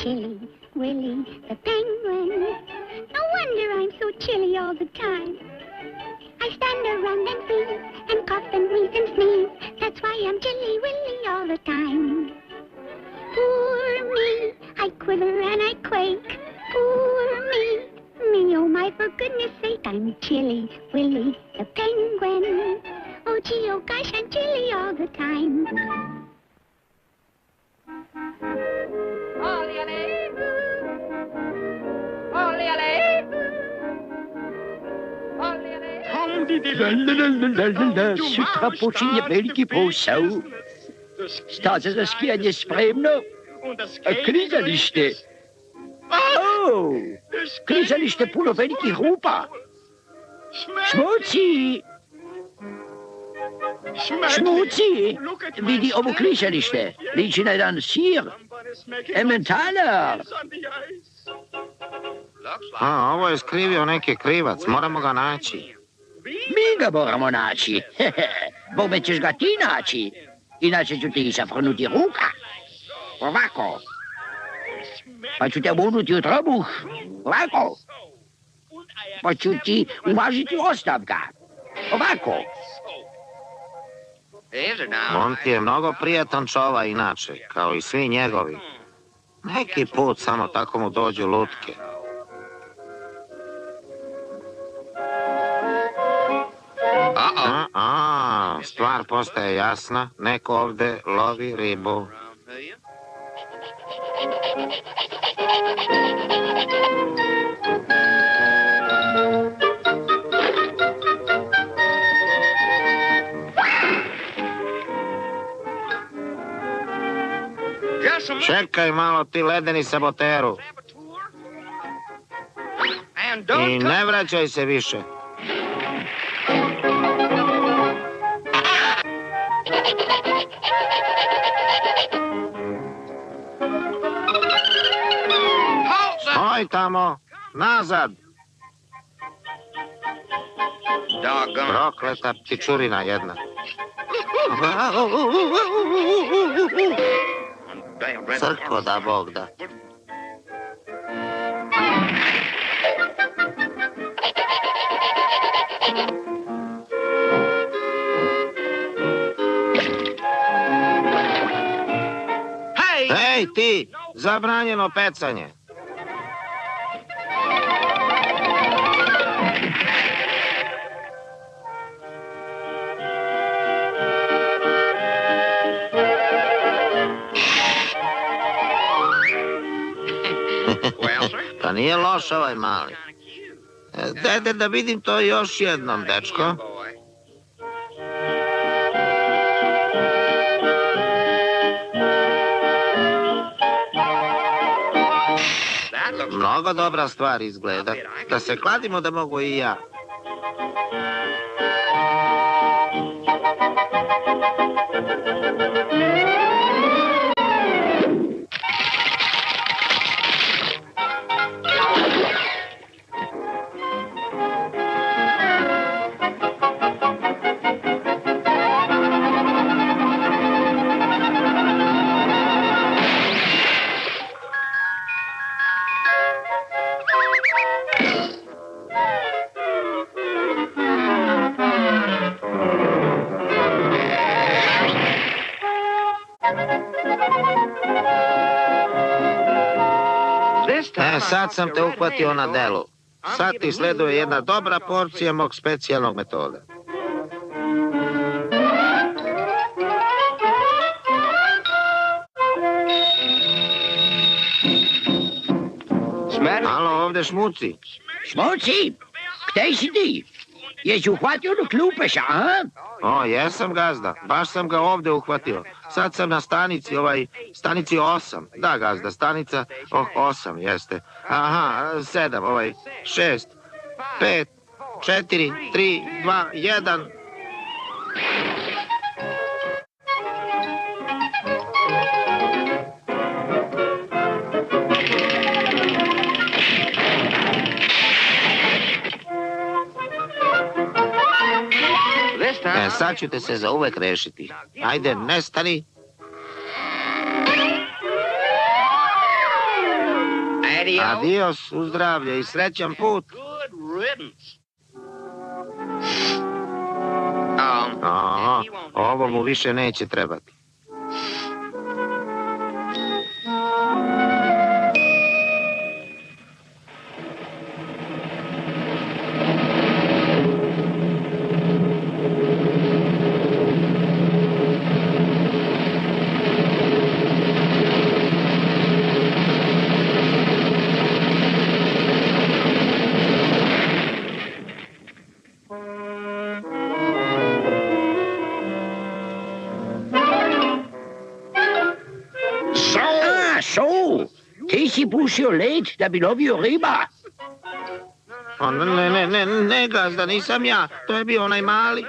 Chili Willi, the penguin. No wonder I'm so chilly all the time. I stand around and freeze and cough and wheeze and sneeze. That's why I'm Chili Willi all the time. Poor me, I quiver and I quake. Poor me, me, oh my, for goodness sake, I'm Chili Willi, the penguin. Oh gee, oh gosh, I'm chilly all the time. Sutrapočin je veliki posao. Staza za skijanje spremno. Klizalište. Klizalište puno velikih rupa. Šmuci! Šmuci! Vidi ovo klizalište. Liči na jedan sir. Emmentaler. Ovo je skrivio neki krivac, moramo ga naći. Mi ga moramo naći. Bome ćeš ga ti naći. Inače ću ti zavrnuti ruka. Ovako. Pa ću te unuti u trbuh. Ovako. Pa ću ti uvažiti ostavka. Ovako. On ti je mnogo prijatan čova inače, kao i svi njegovi. Neki put samo tako mu dođu lutke. Stvar postaje jasna. Neko ovde lovi ribu. Čekaj malo ti ledeni saboteru. I ne vraćaj se više. Stoj tamo, nazad. Prokleta ptičurina jedna. Crko da Bog da. Hej ti, zabranjeno pecanje. Pa nije loš ovaj mali. Dajte da vidim to još jednom, dečko. Mnogo dobra stvar izgleda. Da se kladimo da mogu i ja. Sad sam te uhvatio na delu. Sad ti sleduje jedna dobra porcija mog specijalnog metoda. Alo, ovde Šmuci. Šmuci, gdje si ti? Jesi uhvatio ono klupeša, a? O, jesam gazda, baš sam ga ovde uhvatio. Sad sam na stanici, stanici 8. Da, gazda, stanica 8, jeste. Aha, 7, 6, 5, 4, 3, 2, 1. Sad ću te se zauvek rešiti. Ajde, nestani. Adios, u zdravlje i srećan put. Aha, ovo mu više neće trebati. Ti si pušio led da bi lovio riba. Ne, gazda, nisam ja. To je bio onaj mali.